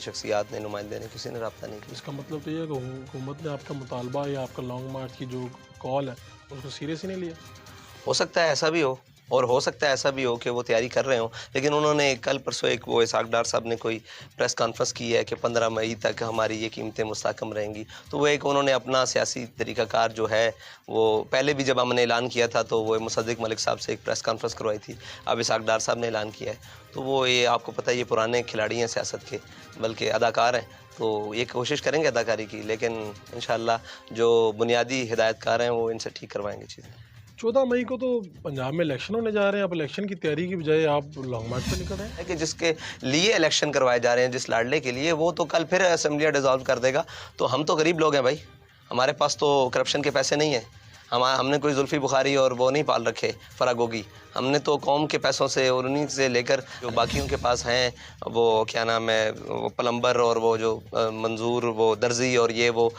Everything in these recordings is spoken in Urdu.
شخصیات نے، نمائندے نے، کسی نے رابطہ نہیں کیا۔ اس کا مطلب تو یہ ہے کہ حکومت نے آپ کا مطالبہ یا آپ کا لانگ مارچ کی جو کال ہے اس کو سیریس ہی نہیں لیا۔ ہو سکتا ہے ایسا بھی ہو، اور ہو سکتا ہے ایسا بھی ہو کہ وہ تیاری کر رہے ہوں، لیکن انہوں نے کل پرسوں ایک وہ اسحاق ڈار صاحب نے کوئی پریس کانفرنس کی ہے کہ 15 مئی تک ہماری یہ قیمتیں مستحکم رہیں گی، تو وہ ایک انہوں نے اپنا سیاسی طریقہ کار جو ہے وہ پہلے بھی جب ہم نے اعلان کیا تھا تو وہ مصدق ملک صاحب سے ایک پریس کانفرنس کروائی تھی، اب اسحاق ڈار صاحب نے اعلان کیا ہے، تو وہ یہ آپ کو پتہ ہے یہ پرانے کھلاڑی ہیں سیاست کے، بلکہ اداکار ہیں، تو یہ کوشش کریں گے اداکاری کی، لیکن انشاءاللہ جو بنیادی ہدایت کار ہیں وہ ان سے ٹھیک کروائیں گے چیزیں۔ 14 مئی کو تو پنجاب میں الیکشن ہونے جا رہے ہیں، اب الیکشن کی تیاری کی بجائے آپ لانگ مارچ پہ نکل رہے ہیں۔ کہ جس کے لیے الیکشن کروائے جا رہے ہیں، جس لاڑلے کے لیے، وہ تو کل پھر اسمبلیاں ڈیزالو کر دے گا، تو ہم تو غریب لوگ ہیں بھائی، ہمارے پاس تو کرپشن کے پیسے نہیں ہیں، ہم نے کوئی زلفی بخاری اور وہ نہیں پال رکھے فراگوگی، ہم نے تو قوم کے پیسوں سے اور انہیں سے لے کر جو باقیوں کے پاس ہیں، وہ کیا نام ہے، وہ پلمبر اور وہ جو منظور وہ درزی اور یہ وہ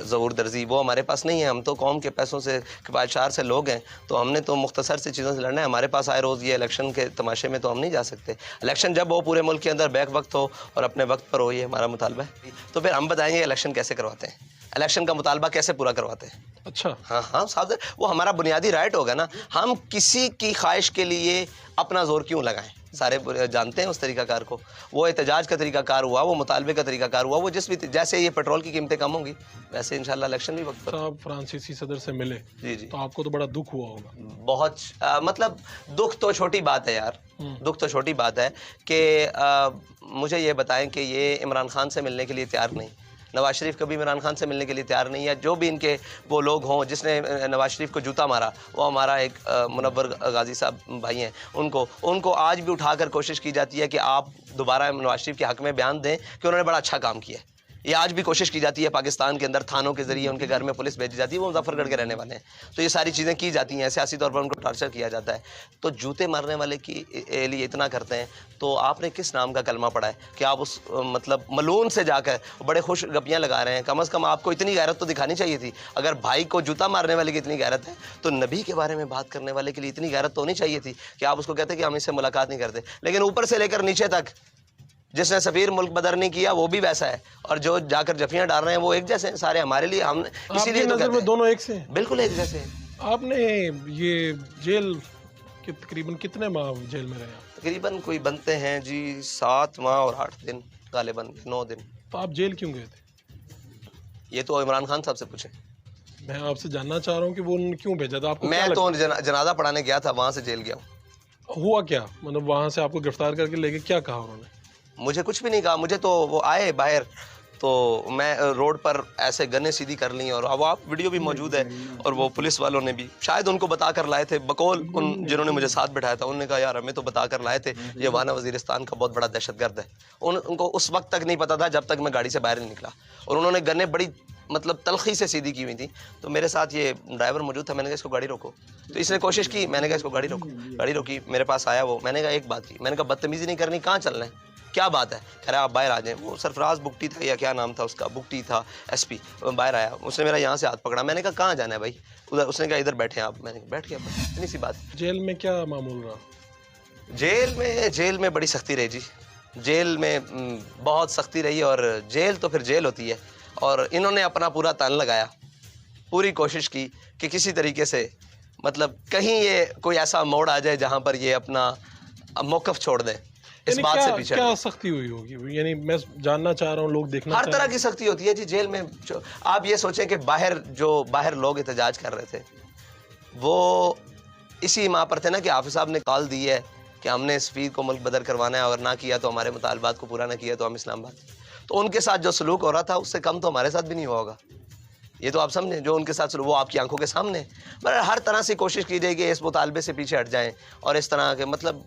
ظہور درزی، وہ ہمارے پاس نہیں ہے، ہم تو قوم کے پیسوں سے کفایت سے لوگ ہیں، تو ہم نے تو مختصر سی چیزوں سے لڑنا ہے، ہمارے پاس آئے روز یہ الیکشن کے تماشے میں تو ہم نہیں جا سکتے، الیکشن جب ہو پورے ملک کے اندر بیک وقت ہو اور اپنے وقت پر ہو، یہ ہمارا مطالبہ ہے، تو پھر ہم بتائیں گے الیکشن کیسے کرواتے ہیں، الیکشن کا مطالبہ کیسے پورا کرواتے ہیں۔ اچھا، ہاں صاحب، وہ ہمارا بنیادی رائٹ ہوگا نا، ہم کسی کی خواہش کے لیے اپنا زور کیوں لگائیں، سارے جانتے ہیں اس طریقہ کار کو، وہ احتجاج کا طریقہ کار ہوا، وہ مطالبے کا طریقہ کار ہوا، وہ جس بھی جیسے یہ پیٹرول کی قیمتیں کم ہوں گی ویسے انشاءاللہ الیکشن بھی وقت پر۔ صاحب فرانسیسی صدر سے ملے جی تو آپ کو تو بڑا دکھ ہوا ہوگا۔ بہت مطلب دکھ تو چھوٹی بات ہے یار، دکھ تو چھوٹی بات ہے کہ مجھے یہ بتائیں کہ یہ عمران خان سے ملنے کے لیے تیار نہیں، نواز شریف کبھی عمران خان سے ملنے کے لیے تیار نہیں ہے، جو بھی ان کے وہ لوگ ہوں جس نے نواز شریف کو جوتا مارا، وہ ہمارا ایک منور غازی صاحب بھائی ہیں، ان کو آج بھی اٹھا کر کوشش کی جاتی ہے کہ آپ دوبارہ نواز شریف کے حق میں بیان دیں کہ انہوں نے بڑا اچھا کام کیا ہے، یہ آج بھی کوشش کی جاتی ہے، پاکستان کے اندر تھانوں کے ذریعے ان کے گھر میں پولیس بھیجی جاتی ہے، وہ مظفر گڑھ کے رہنے والے ہیں، تو یہ ساری چیزیں کی جاتی ہیں، سیاسی طور پر ان کو ٹارچر کیا جاتا ہے، تو جوتے مارنے والے کی لیے اتنا کرتے ہیں، تو آپ نے کس نام کا کلمہ پڑھا ہے کہ آپ اس مطلب ملون سے جا کر بڑے خوش گپیاں لگا رہے ہیں، کم از کم آپ کو اتنی غیرت تو دکھانی چاہیے تھی، اگر بھائی کو جوتا مارنے والے کی اتنی غیرت ہے تو نبی کے بارے میں بات کرنے والے کے لیے اتنی غیرت تو ہونی چاہیے تھی کہ آپ اس کو کہتے کہ ہم اس سے ملاقات نہیں کرتے، لیکن اوپر سے لے کر نیچے تک جس نے سفیر ملک بدر نہیں کیا وہ بھی ویسا ہے، اور جو جا کر جفیاں ڈال رہے ہیں وہ ایک جیسے ہیں سارے ہمارے لیے، ہم اسی لیے تو نظر میں دونوں ایک سے ہیں؟ بالکل ایک جیسے ہیں۔ آپ نے یہ جیل کے تقریباً کتنے ماہ جیل میں رہے آپ؟ تقریباً کوئی بنتے ہیں جی 7 ماہ اور 8 دن، غالباً 9 دن۔ تو آپ جیل کیوں گئے تھے؟ یہ تو عمران خان صاحب سے پوچھیں، میں آپ سے جاننا چاہ رہا ہوں کہ وہ انہوں نے کیوں بھیجا تھا آپ کو؟ میں تو جنازہ پڑھانے گیا تھا، وہاں سے جیل گیا ہوں۔ ہوا کیا مطلب وہاں سے آپ کو گرفتار کر کے لے کے کیا کہا انہوں نے؟ مجھے کچھ بھی نہیں کہا، مجھے تو وہ آئے باہر تو میں روڈ پر ایسے گنے سیدھی کر لیں، اور اب آپ ویڈیو بھی موجود ہے، اور وہ پولیس والوں نے بھی شاید ان کو بتا کر لائے تھے، بقول ان جنہوں نے مجھے ساتھ بٹھایا تھا، انہوں نے کہا یار ہمیں تو بتا کر لائے تھے یہ وانا وزیرستان کا بہت بڑا دہشت گرد ہے، ان کو اس وقت تک نہیں پتا تھا جب تک میں گاڑی سے باہر نہیں نکلا، اور انہوں نے گنے بڑی مطلب تلخی سے سیدھی کی ہوئی تھی، تو میرے ساتھ یہ ڈرائیور موجود تھا، میں نے کہا اس کو گاڑی روکو، تو اس نے کوشش کی، میں نے کہا اس کو گاڑی روکو، گاڑی روکی، میرے پاس آیا وہ، میں نے کہا ایک بات کی، میں نے کہا بدتمیزی نہیں کرنی، کہاں چلنا ہے، کیا بات ہے، کہہ رہا آپ باہر آ جائیں، وہ سرفراز بگٹی تھا یا کیا نام تھا اس کا، بگٹی تھا ایس پی، باہر آیا، اس نے میرا یہاں سے ہاتھ پکڑا، میں نے کہا کہاں جانا ہے بھائی ادھر، اس نے کہا ادھر بیٹھے آپ، میں نے کہا بیٹھ گیا، بس اتنی سی بات۔ جیل میں کیا معمول رہا؟ جیل میں بڑی سختی رہی جی، جیل میں بہت سختی رہی، اور جیل تو پھر جیل ہوتی ہے، اور انہوں نے اپنا پورا تن لگایا، پوری کوشش کی کہ کسی طریقے سے مطلب کہیں یہ کوئی ایسا موڑ آ جائے جہاں پر یہ اپنا موقف چھوڑ دیں، اس بات سے پیچھے کیا سختی ہوئی ہوگی؟ یعنی میں جاننا چاہ رہا ہوں، لوگ دیکھنا ہر چاہ طرح رہے کی سختی ہوتی ہے جی جیل میں، آپ یہ سوچیں کہ باہر لوگ احتجاج کر رہے تھے، وہ اسی ماہ پر تھے نا کہ حافظ صاحب نے کال دی ہے کہ ہم نے سفیر کو ملک بدر کروانا ہے، اور نہ کیا تو ہمارے مطالبات کو پورا نہ کیا تو ہم اسلام آباد، تو ان کے ساتھ جو سلوک ہو رہا تھا اس سے کم تو ہمارے ساتھ بھی نہیں ہوا ہوگا، یہ تو آپ سمجھیں، جو ان کے ساتھ سلوک وہ آپ کی آنکھوں کے سامنے، مگر ہر طرح سے کوشش کی جائے کہ اس مطالبے سے پیچھے ہٹ جائیں، اور اس طرح کے مطلب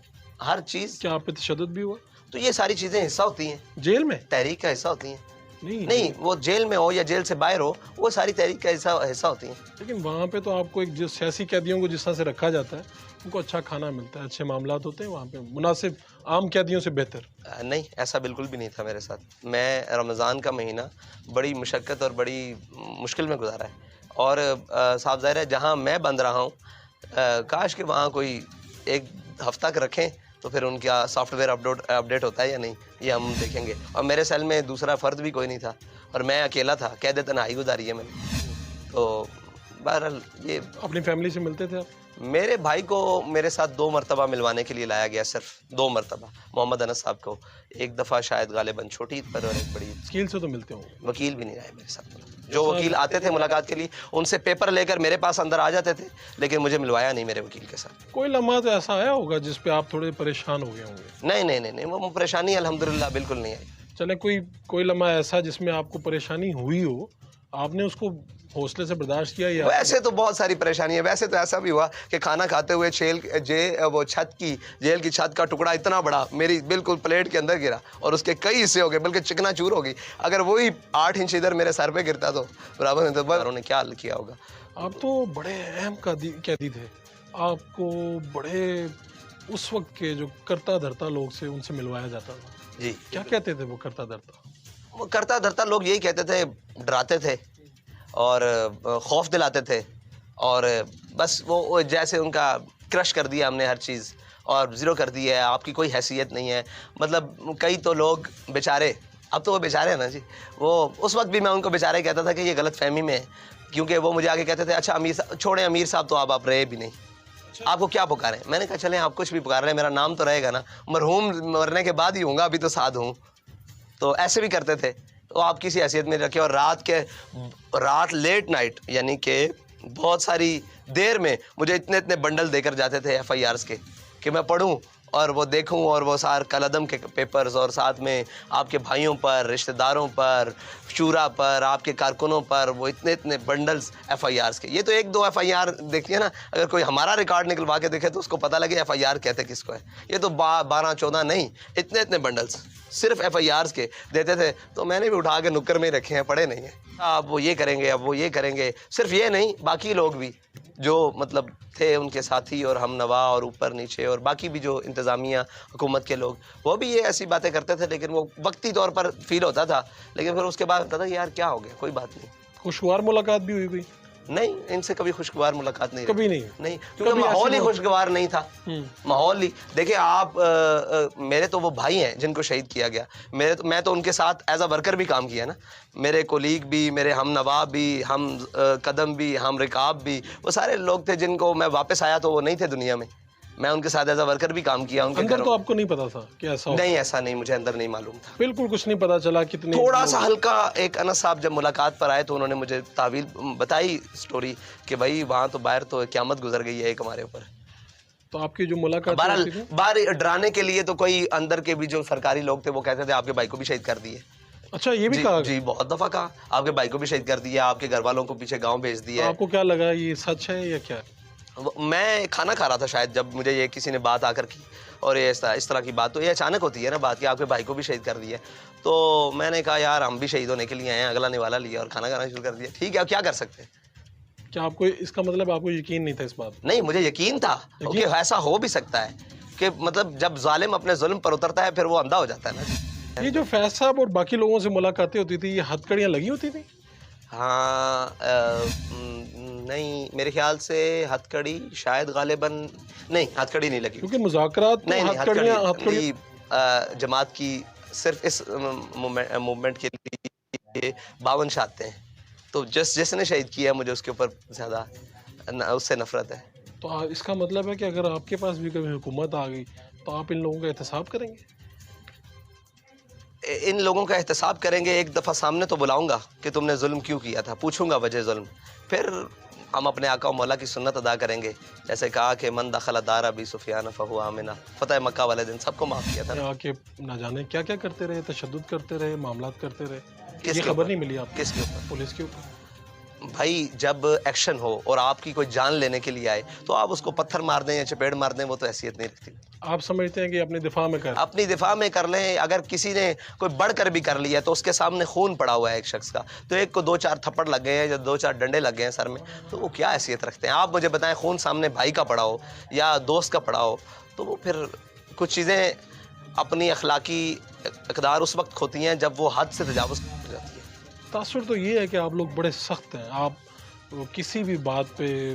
ہر چیز۔ کیا آپ پہ تشدد بھی ہوا؟ تو یہ ساری چیزیں حصہ ہوتی ہیں جیل میں؟ تحریک کا حصہ ہوتی ہیں، نہیں، وہ جیل میں ہو یا جیل سے باہر ہو، وہ ساری تحریک کا حصہ ہوتی ہیں۔ لیکن وہاں پہ تو آپ کو ایک جو سیاسی قیدیوں کو جس طرح سے رکھا جاتا ہے ان کو اچھا کھانا ملتا ہے، اچھے معاملات ہوتے ہیں وہاں پہ، مناسب عام قیدیوں سے بہتر۔ نہیں، ایسا بالکل بھی نہیں تھا میرے ساتھ، میں رمضان کا مہینہ بڑی مشقت اور بڑی مشکل میں گزارا ہے، اور صاحب ظاہر ہے جہاں میں بند رہا ہوں، کاش کہ وہاں کوئی ایک ہفتہ تک رکھیں تو پھر ان کا سافٹ ویئر اپڈیٹ ہوتا ہے یا نہیں، یہ ہم دیکھیں گے. اور میرے سیل میں دوسرا فرد بھی کوئی نہیں تھا اور میں اکیلا تھا، قید تنہائی گزاری ہے میں نے. تو بہرحال یہ اپنی فیملی سے ملتے تھے آپ؟ میرے بھائی کو میرے ساتھ 2 مرتبہ ملوانے کے لیے لایا گیا، صرف 2 مرتبہ. محمد انس صاحب کو ایک دفعہ شاید غالباً چھوٹی عید پر اور ایک بڑی عید. وکیل سے تو ملتے ہوں گے؟ وکیل بھی نہیں رہے میرے ساتھ. جو وکیل آتے تھے ملاقات کے لیے ان سے پیپر لے کر میرے پاس اندر آ جاتے تھے، لیکن مجھے ملوایا نہیں میرے وکیل کے ساتھ. کوئی لمحہ تو ایسا آیا ہوگا جس پہ آپ تھوڑے پریشان ہو گئے ہوں گے؟ نہیں، وہ پریشانی الحمدللہ بالکل نہیں آئی. چلیں کوئی لمحہ ایسا جس میں آپ کو پریشانی ہوئی ہو، آپ نے اس کو حوصلے سے برداشت کیا؟ یا ویسے تو بہت ساری پریشانی ہے. ویسے تو ایسا بھی ہوا کہ کھانا کھاتے ہوئے وہ جیل کی چھت کا ٹکڑا اتنا بڑا میری بالکل پلیٹ کے اندر گرا اور اس کے کئی حصے ہو گئے، بلکہ چکنا چور ہو گئی. اگر وہی 8 انچ ادھر میرے سر پہ گرتا تو برابر انہوں نے کیا حل کیا ہوگا. آپ تو بڑے اہم قیدی تھے، آپ کو بڑے اس وقت کے جو کرتا دھرتا لوگ سے ان سے ملوایا جاتا تھا. جی کیا کہتے تھے وہ کرتا دھرتا؟ وہ کرتا دھرتا لوگ یہی کہتے تھے، ڈراتے تھے اور خوف دلاتے تھے، اور بس وہ جیسے ان کا کرش کر دیا ہم نے ہر چیز اور زیرو کر دی ہے، آپ کی کوئی حیثیت نہیں ہے. مطلب کئی تو لوگ بیچارے، اب تو وہ بیچارے ہیں نا جی، وہ اس وقت بھی میں ان کو بیچارے کہتا تھا کہ یہ غلط فہمی میں ہے، کیونکہ وہ مجھے آگے کہتے تھے اچھا امیر صاحب چھوڑیں، امیر صاحب تو آپ رہے بھی نہیں، آپ کو کیا پکاریں. میں نے کہا چلیں آپ کچھ بھی پکار رہے ہیں، میرا نام تو رہے گا نا، مرحوم مرنے کے بعد ہی ہوں گا، ابھی تو ساتھ ہوں. تو ایسے بھی کرتے تھے. تو آپ کسی حیثیت میں رکھے، اور رات لیٹ نائٹ یعنی کہ بہت ساری دیر میں مجھے اتنے بنڈل دے کر جاتے تھے FIRs کے کہ میں پڑھوں اور وہ دیکھوں، اور وہ سار کالعدم کے پیپرز، اور ساتھ میں آپ کے بھائیوں پر، رشتہ داروں پر، شورا پر، آپ کے کارکنوں پر وہ اتنے بنڈلز FIRs کے. یہ تو 1-2 FIR دیکھیے نا، اگر کوئی ہمارا ریکارڈ نکلوا کے دیکھے تو اس کو پتہ لگے FIR کہتے کس کو ہے. یہ تو 12-14 نہیں، اتنے بنڈلز صرف FIRs کے دیتے تھے. تو میں نے بھی اٹھا کے نکر میں ہی رکھے ہیں، پڑھے نہیں ہیں. اب وہ یہ کریں گے، اب وہ یہ کریں گے. صرف یہ نہیں، باقی لوگ بھی جو مطلب تھے ان کے ساتھی اور ہم نوا اور اوپر نیچے اور باقی بھی جو انتظامیہ حکومت کے لوگ، وہ بھی یہ ایسی باتیں کرتے تھے، لیکن وہ وقتی طور پر فیل ہوتا تھا، لیکن پھر اس کے بعد ہوتا تھا کہ یار کیا ہو گیا، کوئی بات نہیں. خوشگوار ملاقات بھی ہوئی کوئی؟ نہیں، ان سے کبھی خوشگوار ملاقات نہیں، کبھی نہیں. کیونکہ ماحول ہی خوشگوار نہیں تھا. ماحول ہی دیکھیں آپ، میرے تو وہ بھائی ہیں جن کو شہید کیا گیا، میں تو ان کے ساتھ ایز اے ورکر بھی کام کیا نا. میرے کولیگ بھی، میرے ہم نوا بھی، ہم قدم بھی، ہم رکاب بھی، وہ سارے لوگ تھے جن کو میں واپس آیا تو وہ نہیں تھے دنیا میں. میں ان کے ساتھ ایز اے ورکر بھی کام کیا. ان کے اندر تو آپ کو نہیں پتا تھا کہ ایسا؟ نہیں، ایسا نہیں، مجھے اندر نہیں معلوم تھا، بالکل کچھ نہیں پتا چلا. کتنے تھوڑا سا ہلکا ایک انس صاحب جب ملاقات پر آئے تو انہوں نے مجھے تعویل بتائی سٹوری کہ بھائی وہاں تو باہر تو قیامت گزر گئی ہے ایک ہمارے اوپر. تو آپ کی جو ملاقات باہر ڈرانے کے لیے تو کوئی اندر کے بھی جو سرکاری لوگ تھے وہ کہتے تھے آپ کے بھائی کو بھی شہید کر دیے. اچھا، یہ بھی کہا؟ جی بہت دفعہ کہا آپ کے بھائی کو بھی شہید کر دیا، آپ کے گھر والوں کو پیچھے گاؤں بھیج دیا. آپ کو کیا لگا، یہ سچ ہے یا کیا؟ میں کھانا کھا رہا تھا شاید، جب مجھے یہ کسی نے بات آ کر کی، اور یہ اس طرح کی بات تو یہ اچانک ہوتی ہے نا بات کہ آپ کے بھائی کو بھی شہید کر دیا. تو میں نے کہا یار ہم بھی شہید ہونے کے لیے آئے ہیں، اگلا نوالا لیا اور کھانا کھانا شروع کر دیا. ٹھیک ہے، اب کیا کر سکتے ہیں. کیا آپ کو اس کا مطلب آپ کو یقین نہیں تھا اس بات؟ نہیں، مجھے یقین تھا کہ ایسا ہو بھی سکتا ہے کہ مطلب جب ظالم اپنے ظلم پر اترتا ہے پھر وہ اندھا ہو جاتا ہے نا. یہ جو فیض صاحب اور باقی لوگوں سے ملاقاتیں ہوتی تھی، یہ ہتھ کڑیاں لگی ہوتی تھی؟ ہاں، نہیں میرے خیال سے ہتھ کڑی شاید غالباً نہیں، ہتھ کڑی نہیں لگی، کیونکہ مذاکرات نہیں، ہتھ کڑی جماعت کی صرف اس موومنٹ کے لیے 52 شہادتیں ہیں. تو جس نے شہید کیا مجھے اس کے اوپر زیادہ اس سے نفرت ہے. تو اس کا مطلب ہے کہ اگر آپ کے پاس بھی کبھی حکومت آ گئی تو آپ ان لوگوں کا احتساب کریں گے؟ ان لوگوں کا احتساب کریں گے. ایک دفعہ سامنے تو بلاؤں گا کہ تم نے ظلم کیوں کیا تھا، پوچھوں گا وجہ ظلم. پھر ہم اپنے آقا و مولا کی سنت ادا کریں گے، جیسے کہا کہ من دخل دار ابی سفیان فہو آمنا. فتح مکہ والے دن سب کو معاف کیا تھا. آ کے نہ جانے کیا کیا کرتے رہے، تشدد کرتے رہے، معاملات کرتے رہے. یہ خبر نہیں ملی آپ؟ کس کے اوپر؟ پولیس کے اوپر. بھائی جب ایکشن ہو اور آپ کی کوئی جان لینے کے لیے آئے تو آپ اس کو پتھر مار دیں یا چپیڑ مار دیں، وہ تو حیثیت نہیں رکھتی. آپ سمجھتے ہیں کہ اپنی دفاع میں اپنی دفاع میں کر لیں. اگر کسی نے کوئی بڑھ کر بھی کر لیا تو اس کے سامنے خون پڑا ہوا ہے ایک شخص کا، تو ایک کو 2-4 تھپڑ لگ گئے ہیں یا 2-4 ڈنڈے لگ گئے ہیں سر میں، تو وہ کیا حیثیت رکھتے ہیں. آپ مجھے بتائیں، خون سامنے بھائی کا پڑا ہو یا دوست کا پڑا ہو تو وہ پھر کچھ چیزیں اپنی اخلاقی اقدار اس وقت کھوتی ہیں جب وہ حد سے تجاوز ہو جاتی ہے. تاثر تو یہ ہے کہ آپ لوگ بڑے سخت ہیں، آپ کسی بھی بات پہ